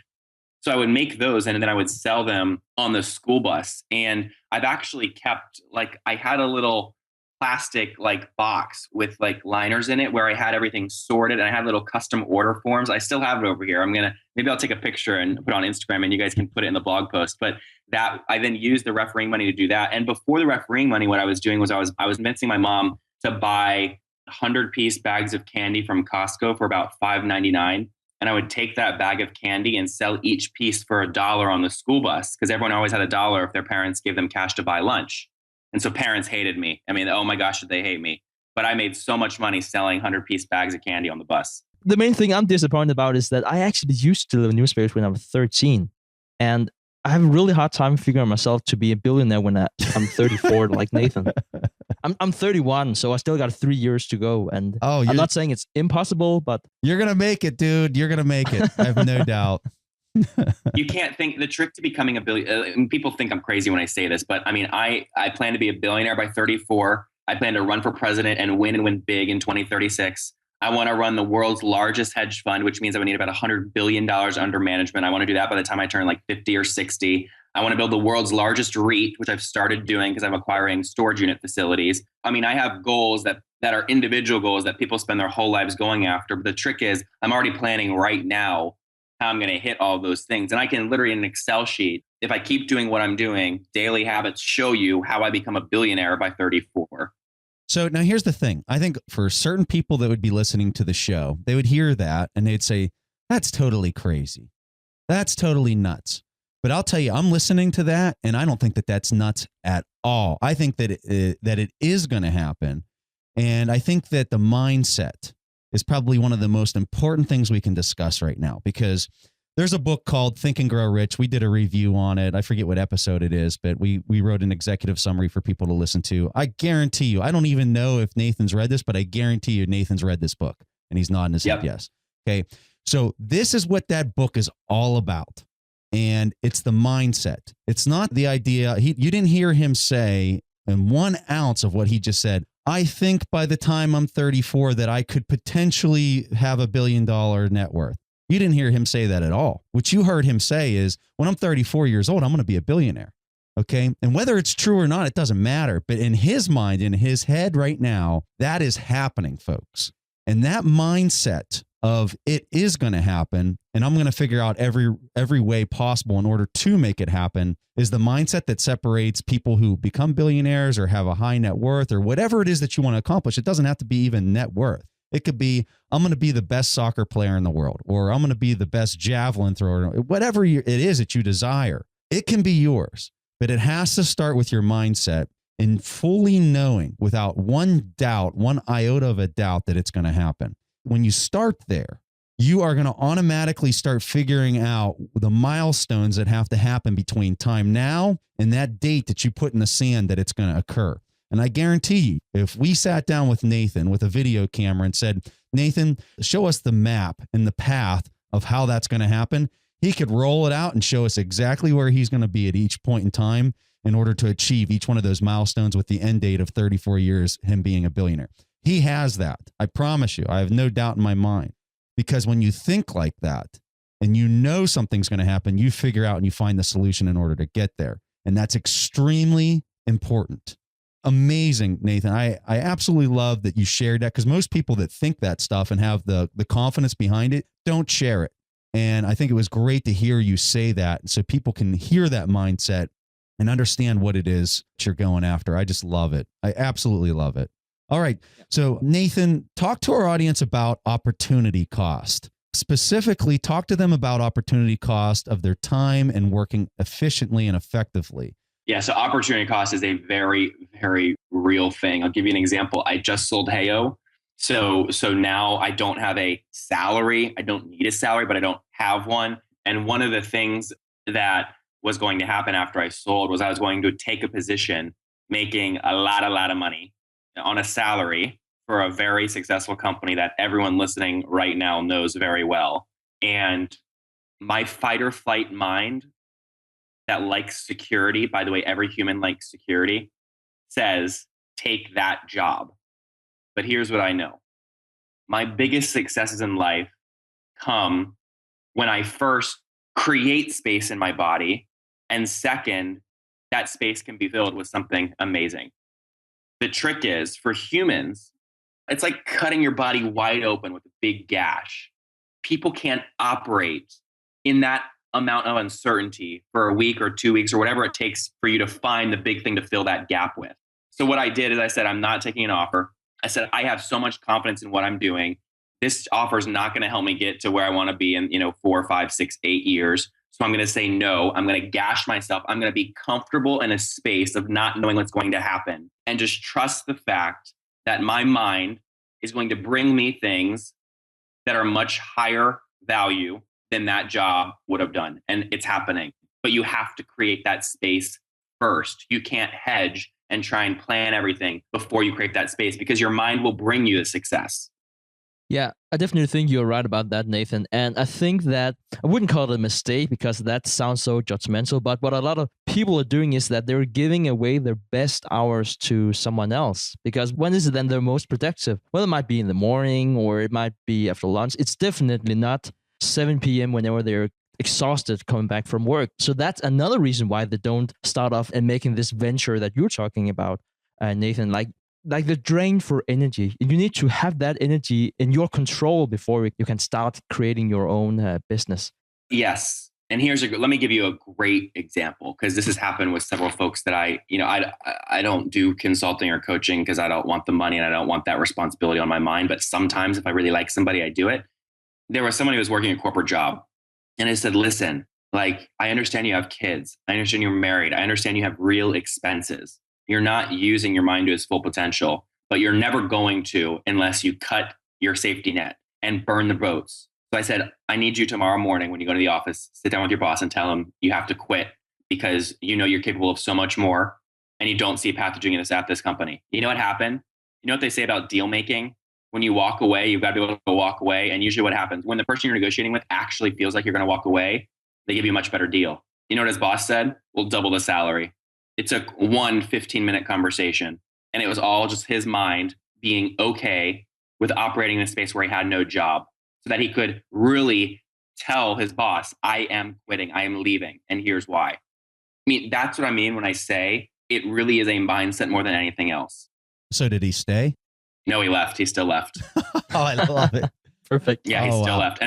S3: So I would make those and then I would sell them on the school bus. And I've actually kept I had a little plastic like box with like liners in it where I had everything sorted and I had little custom order forms. I still have it over here. Maybe I'll take a picture and put it on Instagram and you guys can put it in the blog post. But that I then used the refereeing money to do that. And before the refereeing money, what I was doing was I was convincing my mom to buy 100-piece bags of candy from Costco for about $5.99. And I would take that bag of candy and sell each piece for $1 on the school bus because everyone always had $1 if their parents gave them cash to buy lunch. And so parents hated me. I mean, oh my gosh, did they hate me? But I made so much money selling 100-piece bags of candy on the bus.
S4: The main thing I'm disappointed about is that I actually used to deliver newspapers when I was 13. And I have a really hard time figuring myself to be a billionaire when I'm 34 like Nathan. I'm 31, so I still got 3 years to go. And I'm not saying it's impossible, but...
S1: You're going to make it, dude. You're going to make it. I have no doubt.
S3: You can't think the trick to becoming a billionaire. People think I'm crazy when I say this, but I mean, I plan to be a billionaire by 34. I plan to run for president and win big in 2036. I want to run the world's largest hedge fund, which means I would need about $100 billion under management. I want to do that by the time I turn like 50 or 60. I want to build the world's largest REIT, which I've started doing because I'm acquiring storage unit facilities. I mean, I have goals that are individual goals that people spend their whole lives going after. But the trick is I'm already planning right now how I'm going to hit all those things. And I can literally in an Excel sheet, if I keep doing what I'm doing, daily habits show you how I become a billionaire by 34.
S1: So now here's the thing. I think for certain people that would be listening to the show, they would hear that and they'd say, that's totally crazy. That's totally nuts. But I'll tell you, I'm listening to that and I don't think that that's nuts at all. I think that it is going to happen. And I think that the mindset is probably one of the most important things we can discuss right now, because there's a book called Think and Grow Rich. We did a review on it. I forget what episode it is, but we wrote an executive summary for people to listen to. I guarantee you, I don't even know if Nathan's read this, but I guarantee you Nathan's read this book and he's nodding his head yes. Okay. So this is what that book is all about. And it's the mindset. It's not the idea. You didn't hear him say in 1 ounce of what he just said, I think by the time I'm 34 that I could potentially have $1 billion net worth. You didn't hear him say that at all. What you heard him say is, when I'm 34 years old, I'm going to be a billionaire. Okay. And whether it's true or not, it doesn't matter. But in his mind, in his head right now, that is happening, folks. And that mindset of it is going to happen, and I'm going to figure out every way possible in order to make it happen, is the mindset that separates people who become billionaires or have a high net worth or whatever it is that you want to accomplish. It doesn't have to be even net worth. It could be, I'm going to be the best soccer player in the world, or I'm going to be the best javelin thrower, whatever it is that you desire. It can be yours, but it has to start with your mindset. and fully knowing without one doubt, one iota of a doubt that it's going to happen. When you start there, you are going to automatically start figuring out the milestones that have to happen between time now and that date that you put in the sand that it's going to occur. And I guarantee you, if we sat down with Nathan with a video camera and said, Nathan, show us the map and the path of how that's going to happen, he could roll it out and show us exactly where he's going to be at each point in time in order to achieve each one of those milestones with the end date of 34 years, him being a billionaire. He has that. I promise you. I have no doubt in my mind. Because when you think like that and you know something's going to happen, you figure out and you find the solution in order to get there. And that's extremely important. Amazing, Nathan. I absolutely love that you shared that, because most people that think that stuff and have the confidence behind it don't share it. And I think it was great to hear you say that so people can hear that mindset and understand what it is that you're going after. I just love it. I absolutely love it. All right. So Nathan, talk to our audience about opportunity cost. Specifically, talk to them about opportunity cost of their time and working efficiently and effectively.
S3: Yeah, so opportunity cost is a very, very real thing. I'll give you an example. I just sold Heyo. So now I don't have a salary. I don't need a salary, but I don't have one. And one of the things that was going to happen after I sold was I was going to take a position making a lot of money on a salary for a very successful company that everyone listening right now knows very well. And my fight or flight mind that likes security, by the way, every human likes security, says, take that job. But here's what I know. My biggest successes in life come when I first create space in my body, and second, that space can be filled with something amazing. The trick is, for humans, it's like cutting your body wide open with a big gash. People can't operate in that amount of uncertainty for a week or 2 weeks or whatever it takes for you to find the big thing to fill that gap with. So what I did is I said, I'm not taking an offer. I said, I have so much confidence in what I'm doing. This offer is not going to help me get to where I want to be in 4, 5, 6, 8 years. So I'm going to say no. I'm going to gash myself. I'm going to be comfortable in a space of not knowing what's going to happen and just trust the fact that my mind is going to bring me things that are much higher value than that job would have done. And it's happening. But you have to create that space first. You can't hedge and try and plan everything before you create that space, because your mind will bring you the success.
S4: Yeah, I definitely think you're right about that, Nathan. And I think that I wouldn't call it a mistake because that sounds so judgmental. But what a lot of people are doing is that they're giving away their best hours to someone else. Because when is it then they're most productive? Well, it might be in the morning or it might be after lunch. It's definitely not 7 p.m. whenever they're exhausted coming back from work. So that's another reason why they don't start off and making this venture that you're talking about, Nathan. Like they're drained for energy. You need to have that energy in your control before you can start creating your own business.
S3: Yes. And let me give you a great example, because this has happened with several folks that I don't do consulting or coaching because I don't want the money and I don't want that responsibility on my mind. But sometimes if I really like somebody, I do it. There was someone who was working a corporate job, and I said, listen, I understand you have kids. I understand you're married. I understand you have real expenses. You're not using your mind to its full potential, but you're never going to unless you cut your safety net and burn the boats. So I said, I need you tomorrow morning when you go to the office, sit down with your boss and tell him you have to quit because you're capable of so much more and you don't see a path to doing this at this company. You know what happened? You know what they say about deal making? When you walk away, you've got to be able to walk away. And usually what happens when the person you're negotiating with actually feels like you're going to walk away, they give you a much better deal. You know what his boss said? We'll double the salary. It took one 15-minute conversation, and it was all just his mind being okay with operating in a space where he had no job so that he could really tell his boss, I am quitting, I am leaving, and here's why. I mean, that's what I mean when I say it really is a mindset more than anything else.
S1: So did he stay?
S3: No, he left. He still left.
S1: Oh, I love it.
S4: Perfect.
S3: Yeah, he still left.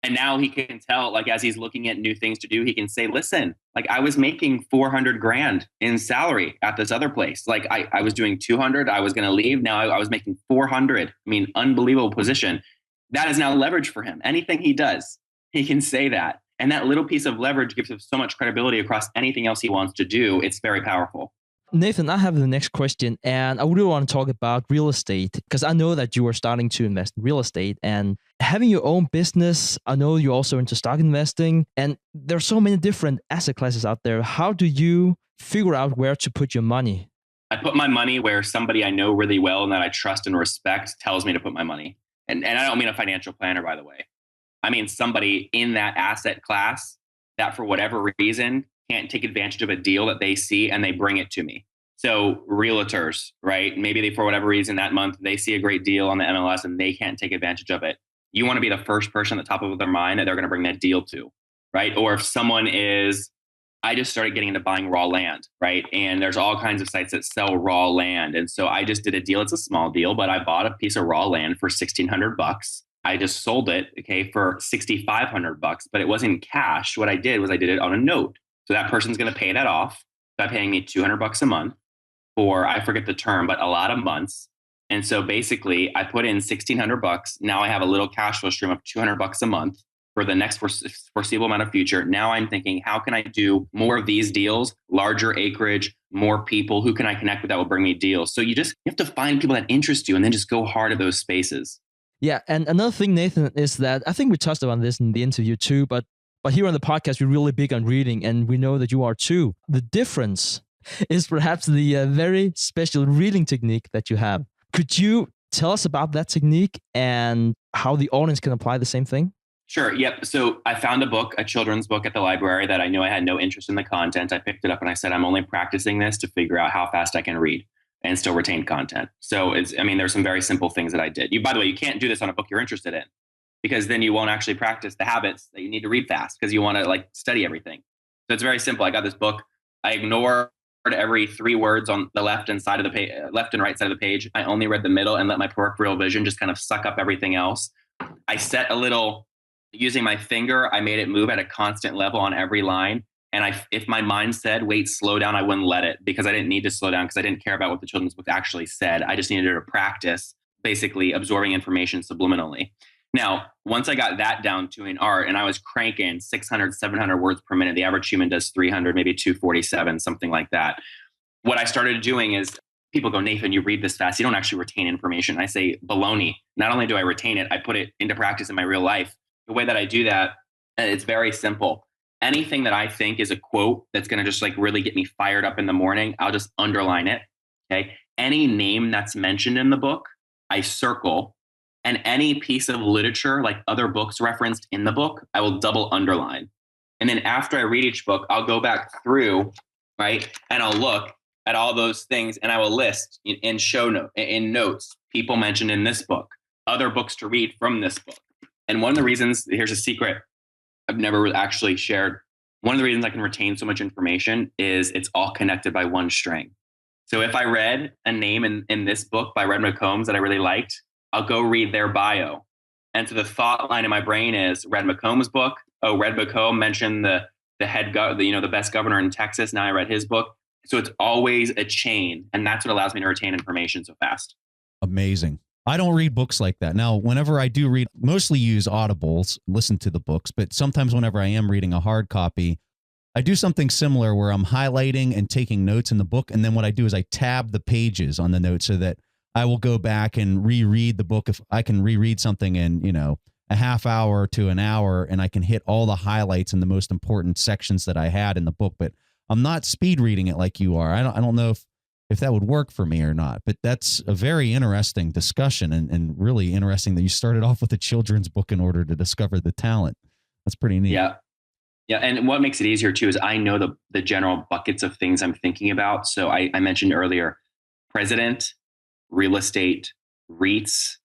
S3: And now he can tell, as he's looking at new things to do, he can say, listen, I was making 400 grand in salary at this other place. I was doing 200. I was going to leave. Now I was making 400. I mean, unbelievable position. That is now leverage for him. Anything he does, he can say that. And that little piece of leverage gives him so much credibility across anything else he wants to do. It's very powerful.
S4: Nathan, I have the next question, and I really want to talk about real estate because I know that you are starting to invest in real estate and having your own business. I know you're also into stock investing, and there's so many different asset classes out there. How do you figure out where to put your money?
S3: I put my money where somebody I know really well and that I trust and respect tells me to put my money. And I don't mean a financial planner, by the way. I mean somebody in that asset class that for whatever reason can't take advantage of a deal that they see and they bring it to me. So realtors, right? Maybe they, for whatever reason that month, they see a great deal on the MLS and they can't take advantage of it. You want to be the first person at the top of their mind that they're going to bring that deal to, right? Or if someone is, I just started getting into buying raw land, right? And there's all kinds of sites that sell raw land. And so I just did a deal. It's a small deal, but I bought a piece of raw land for $1,600. I just sold it, okay, for $6,500, but it wasn't cash. What I did was I did it on a note. So that person's going to pay that off by paying me $200 a month for, I forget the term, but a lot of months. And so basically I put in $1,600. Now I have a little cash flow stream of $200 a month for the next foreseeable amount of future. Now I'm thinking, how can I do more of these deals, larger acreage, more people? Who can I connect with that will bring me deals? So you have to find people that interest you and then just go hard at those spaces.
S4: Yeah. And another thing, Nathan, is that I think we touched on this in the interview too, but here on the podcast, we're really big on reading, and we know that you are too. The difference is perhaps the very special reading technique that you have. Could you tell us about that technique and how the audience can apply the same thing?
S3: Sure. Yep. So I found a book, a children's book at the library that I knew I had no interest in the content. I picked it up and I said, I'm only practicing this to figure out how fast I can read and still retain content. So there's some very simple things that I did. By the way, you can't do this on a book you're interested in because then you won't actually practice the habits that you need to read fast because you want to study everything. So it's very simple. I got this book. I ignored every 3 words on the left and right side of the page. I only read the middle and let my peripheral vision just kind of suck up everything else. I set using my finger, I made it move at a constant level on every line. And if my mind said, wait, slow down, I wouldn't let it because I didn't need to slow down because I didn't care about what the children's book actually said. I just needed to practice basically absorbing information subliminally. Now, once I got that down to an art and I was cranking 600, 700 words per minute, the average human does 300, maybe 247, something like that. What I started doing is people go, Nathan, you read this fast. You don't actually retain information. I say, baloney. Not only do I retain it, I put it into practice in my real life. The way that I do that, it's very simple. Anything that I think is a quote that's going to just really get me fired up in the morning, I'll just underline it. Okay. Any name that's mentioned in the book, I circle. And any piece of literature, like other books referenced in the book, I will double underline. And then after I read each book, I'll go back through, right? And I'll look at all those things and I will list in notes, people mentioned in this book, other books to read from this book. And one of the reasons, here's a secret I've never actually shared. One of the reasons I can retain so much information is it's all connected by one string. So if I read a name in this book by Red McCombs that I really liked, I'll go read their bio. And so the thought line in my brain is Red McCombs' book. Oh, Red McComb mentioned the best governor in Texas. Now I read his book. So it's always a chain. And that's what allows me to retain information so fast.
S1: Amazing. I don't read books like that. Now, whenever I do read, mostly use Audibles, listen to the books, but sometimes whenever I am reading a hard copy, I do something similar where I'm highlighting and taking notes in the book. And then what I do is I tab the pages on the notes so that I will go back and reread the book. If I can reread something in, a half hour to an hour, and I can hit all the highlights and the most important sections that I had in the book, but I'm not speed reading it like you are. I don't know if that would work for me or not, but that's a very interesting discussion and really interesting that you started off with a children's book in order to discover the talent. That's pretty neat.
S3: Yeah. Yeah. And what makes it easier too is I know the general buckets of things I'm thinking about. So I mentioned earlier, president, real estate, REITs,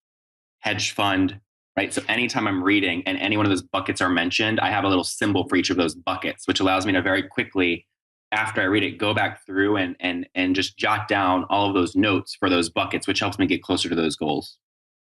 S3: hedge fund, right? So anytime I'm reading and any one of those buckets are mentioned, I have a little symbol for each of those buckets, which allows me to very quickly, after I read it, go back through and just jot down all of those notes for those buckets, which helps me get closer to those goals.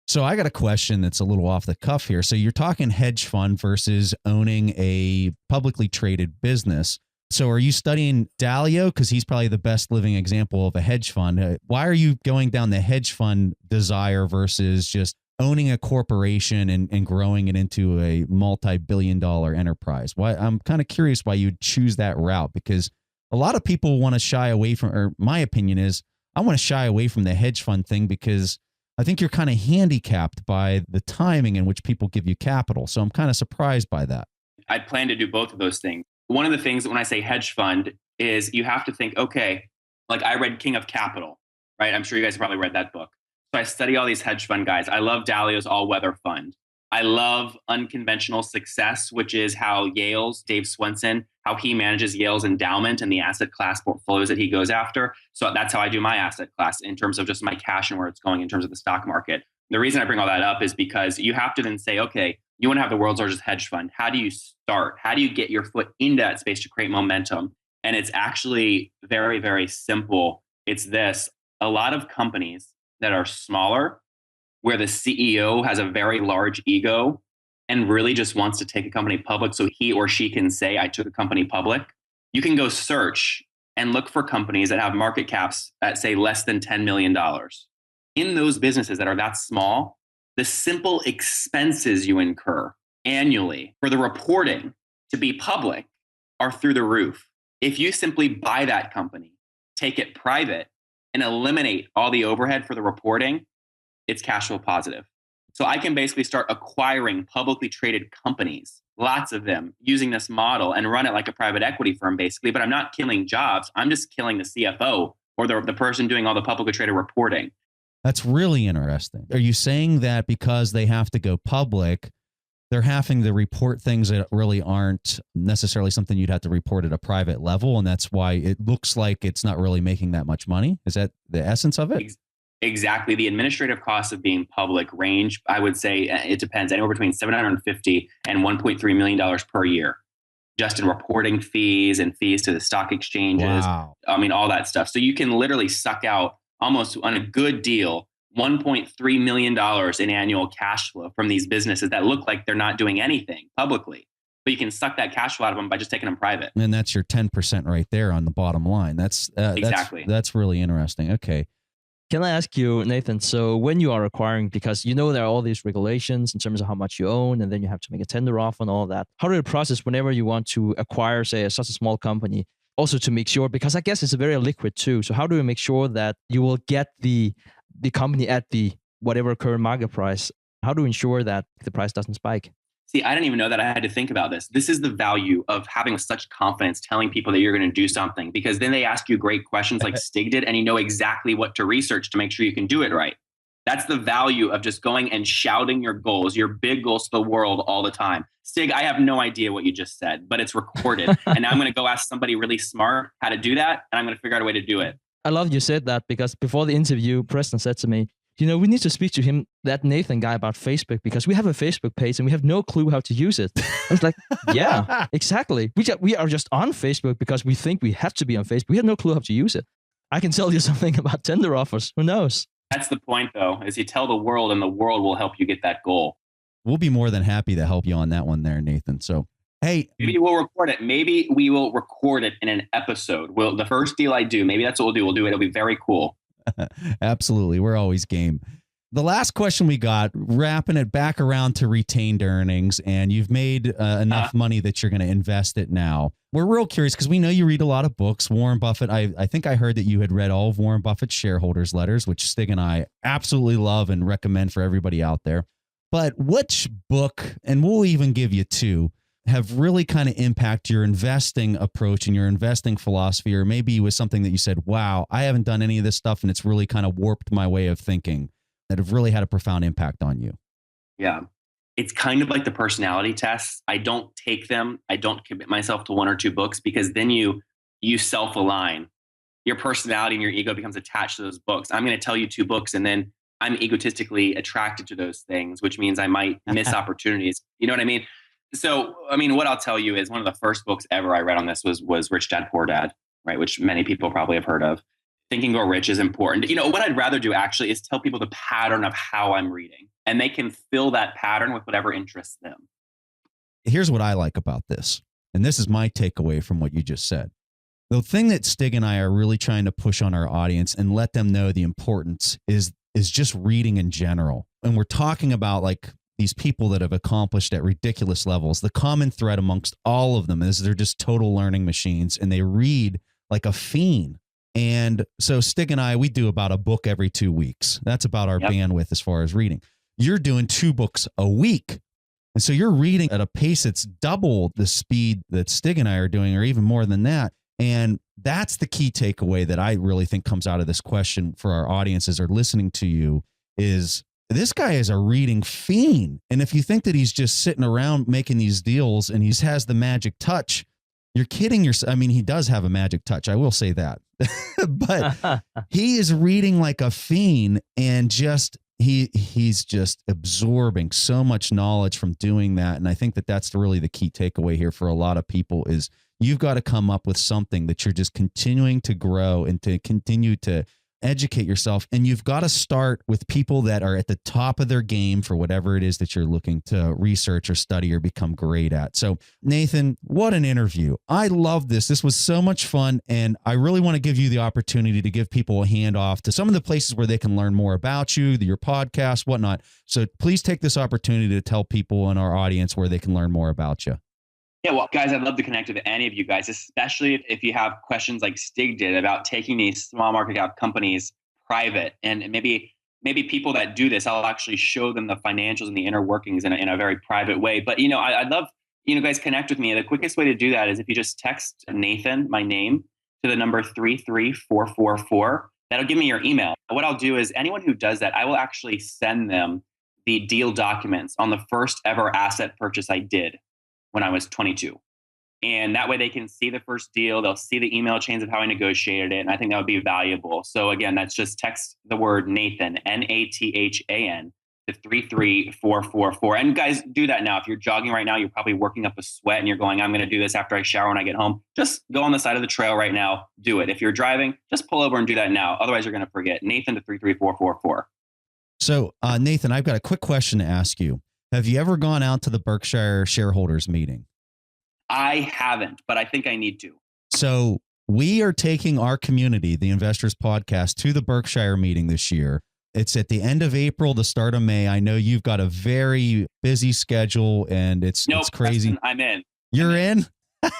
S1: So I got a question that's a little off the cuff here. So you're talking hedge fund versus owning a publicly traded business. So are you studying Dalio? Because he's probably the best living example of a hedge fund. Why are you going down the hedge fund desire versus just owning a corporation and growing it into a multi-billion-dollar enterprise? Why? I'm kind of curious why you'd choose that route, because A lot of people want to shy away from, or my opinion is, I want to shy away from the hedge fund thing because I think you're kind of handicapped by the timing in which people give you capital. So I'm kind of surprised by that.
S3: I plan to do both of those things. One of the things when I say hedge fund is you have to think, okay, like I read King of Capital, right? I'm sure you guys have probably read that book. So I study all these hedge fund guys. I love Dalio's All Weather Fund. I love Unconventional Success, which is how Yale's Dave Swenson, how he manages Yale's endowment and the asset class portfolios that he goes after. So that's how I do my asset class in terms of just my cash and where it's going in terms of the stock market. The reason I bring all that up is because you have to then say, okay, you want to have the world's largest hedge fund. How do you start? How do you get your foot into that space to create momentum? And it's actually very, very simple. It's this. A lot of companies that are smaller, where the CEO has a very large ego and really just wants to take a company public so he or she can say, I took a company public. You can go search and look for companies that have market caps at, say, less than $10 million. In those businesses that are that small, the simple expenses you incur annually for the reporting to be public are through the roof. If you simply buy that company, take it private, and eliminate all the overhead for the reporting, it's cash flow positive. So I can basically start acquiring publicly traded companies, lots of them, using this model and run it like a private equity firm, basically. But I'm not killing jobs. I'm just killing the CFO or the person doing all the publicly traded reporting.
S1: That's really interesting. Are you saying that because they have to go public, they're having to report things that really aren't necessarily something you'd have to report at a private level, and that's why it looks like it's not really making that much money? Is that the essence of it?
S3: Exactly. The administrative costs of being public range, I would say it depends, anywhere between $750 and $1.3 million per year, just in reporting fees and fees to the stock exchanges.
S1: Wow.
S3: I mean, all that stuff. So you can literally suck out almost on a good deal, $1.3 million in annual cash flow from these businesses that look like they're not doing anything publicly. But you can suck that cash flow out of them by just taking them private.
S1: And that's your 10% right there on the bottom line.
S3: Exactly.
S1: That's really interesting. Okay.
S4: Can I ask you, Nathan, so when you are acquiring, because you know there are all these regulations in terms of how much you own, and then you have to make a tender offer and all that. How do you process whenever you want to acquire, say, such a small company, also to make sure, because I guess it's very liquid too. So how do you make sure that you will get the company at the whatever current market price? How do you ensure that the price doesn't spike?
S3: See, I didn't even know that I had to think about this. This is the value of having such confidence, telling people that you're going to do something, because then they ask you great questions like Stig did, and you know exactly what to research to make sure you can do it right. That's the value of just going and shouting your goals, your big goals to the world all the time. Stig, I have no idea what you just said, but it's recorded. And now I'm going to go ask somebody really smart how to do that, and I'm going to figure out a way to do it.
S4: I love you said that, because before the interview, Preston said to me, you know, we need to speak to him, that Nathan guy, about Facebook, because we have a Facebook page and we have no clue how to use it. I was like, yeah, exactly. We are just on Facebook because we think we have to be on Facebook. We have no clue how to use it. I can tell you something about tender offers. Who knows?
S3: That's the point, though, is you tell the world and the world will help you get that goal.
S1: We'll be more than happy to help you on that one there, Nathan. So, hey.
S3: Maybe we'll record it. Maybe we will record it in an episode. The first deal I do, maybe that's what we'll do. We'll do it. It'll be very cool.
S1: Absolutely. We're always game. The last question we got, wrapping it back around to retained earnings, and you've made enough money that you're going to invest it now. We're real curious because we know you read a lot of books. Warren Buffett, I think I heard that you had read all of Warren Buffett's shareholders letters, which Stig and I absolutely love and recommend for everybody out there. But which book, and we'll even give you two, have really kind of impact your investing approach and your investing philosophy, or maybe it was something that you said, wow, I haven't done any of this stuff and it's really kind of warped my way of thinking, that have really had a profound impact on you?
S3: Yeah. It's kind of like the personality tests. I don't take them. I don't commit myself to one or two books, because then you self-align. Your personality and your ego becomes attached to those books. I'm going to tell you two books, and then I'm egotistically attracted to those things, which means I might miss opportunities. You know what I mean? So, I mean, what I'll tell you is one of the first books ever I read on this was Rich Dad, Poor Dad, right? Which many people probably have heard of. Think and Grow Rich is important. You know, what I'd rather do actually is tell people the pattern of how I'm reading, and they can fill that pattern with whatever interests them.
S1: Here's what I like about this, and this is my takeaway from what you just said. The thing that Stig and I are really trying to push on our audience and let them know the importance is just reading in general. And we're talking about like these people that have accomplished at ridiculous levels. The common thread amongst all of them is they're just total learning machines, and they read like a fiend. And so Stig and I, we do about a book every 2 weeks. That's about our bandwidth as far as reading. You're doing 2 books a week. And so you're reading at a pace that's double the speed that Stig and I are doing, or even more than that. And that's the key takeaway that I really think comes out of this question for our audiences or listening to you is this guy is a reading fiend. And if you think that he's just sitting around making these deals and he has the magic touch, you're kidding yourself. I mean, he does have a magic touch. I will say that. But he is reading like a fiend and just he's just absorbing so much knowledge from doing that. And I think that that's really the key takeaway here for a lot of people is you've got to come up with something that you're just continuing to grow and to continue to educate yourself. And you've got to start with people that are at the top of their game for whatever it is that you're looking to research or study or become great at. So Nathan, what an interview. I love this. This was so much fun. And I really want to give you the opportunity to give people a handoff to some of the places where they can learn more about you, your podcast, whatnot. So please take this opportunity to tell people in our audience where they can learn more about you.
S3: Yeah, well, guys, I'd love to connect with any of you guys, especially if you have questions like Stig did about taking these small market cap companies private. And maybe people that do this, I'll actually show them the financials and the inner workings in a very private way. But, I'd love, guys, connect with me. The quickest way to do that is if you just text Nathan, my name, to the number 33444. That'll give me your email. What I'll do is anyone who does that, I will actually send them the deal documents on the first ever asset purchase I did when I was 22. And that way they can see the first deal. They'll see the email chains of how I negotiated it. And I think that would be valuable. So again, that's just text the word Nathan, Nathan, to 33444. And guys, do that now. If you're jogging right now, you're probably working up a sweat and you're going, I'm going to do this after I shower when I get home. Just go on the side of the trail right now. Do it. If you're driving, just pull over and do that now. Otherwise, you're going to forget. Nathan to 33444.
S1: So Nathan, I've got a quick question to ask you. Have you ever gone out to the Berkshire shareholders meeting?
S3: I haven't, but I think I need to.
S1: So we are taking our community, the Investors Podcast, to the Berkshire meeting this year. It's at the end of April, the start of May. I know you've got a very busy schedule and it's crazy.
S3: Preston, I'm in.
S1: You're in?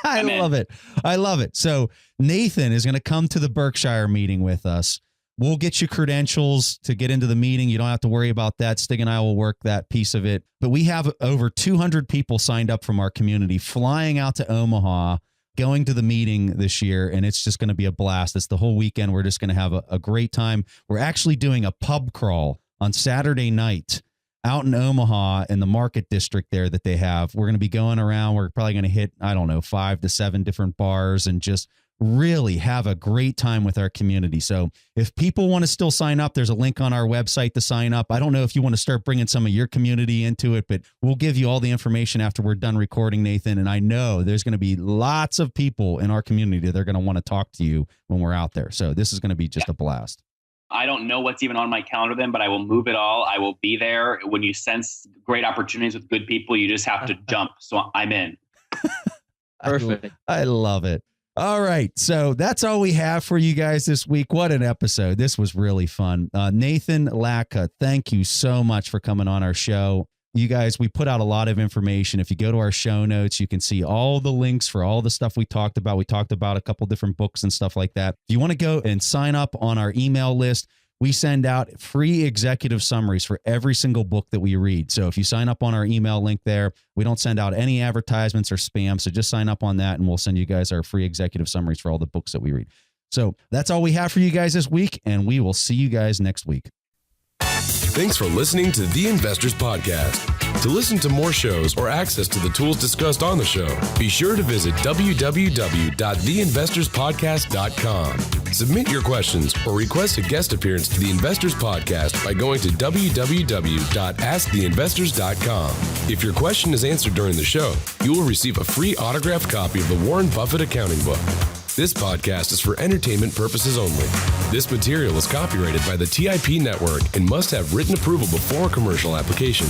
S1: I love it. I love it. So Nathan is going to come to the Berkshire meeting with us. We'll get you credentials to get into the meeting. You don't have to worry about that. Stig and I will work that piece of it. But we have over 200 people signed up from our community flying out to Omaha, going to the meeting this year, and it's just going to be a blast. It's the whole weekend. We're just going to have a great time. We're actually doing a pub crawl on Saturday night out in Omaha in the market district there that they have. We're going to be going around. We're probably going to hit, 5 to 7 different bars and just really have a great time with our community. So if people want to still sign up, there's a link on our website to sign up. I don't know if you want to start bringing some of your community into it, but we'll give you all the information after we're done recording, Nathan. And I know there's going to be lots of people in our community that are going to want to talk to you when we're out there. So this is going to be just a blast.
S3: I don't know what's even on my calendar then, but I will move it all. I will be there. When you sense great opportunities with good people, you just have to jump. So I'm in.
S4: Perfect.
S1: I love it. All right. So that's all we have for you guys this week. What an episode. This was really fun. Nathan Latka, thank you so much for coming on our show. You guys, we put out a lot of information. If you go to our show notes, you can see all the links for all the stuff we talked about. We talked about a couple different books and stuff like that. If you want to go and sign up on our email list, we send out free executive summaries for every single book that we read. So if you sign up on our email link there, we don't send out any advertisements or spam. So just sign up on that and we'll send you guys our free executive summaries for all the books that we read. So that's all we have for you guys this week, and we will see you guys next week.
S5: Thanks for listening to The Investors Podcast. To listen to more shows or access to the tools discussed on the show, be sure to visit www.theinvestorspodcast.com. Submit your questions or request a guest appearance to The Investors Podcast by going to www.asktheinvestors.com. If your question is answered during the show, you will receive a free autographed copy of the Warren Buffett accounting book. This podcast is for entertainment purposes only. This material is copyrighted by the TIP Network and must have written approval before commercial application.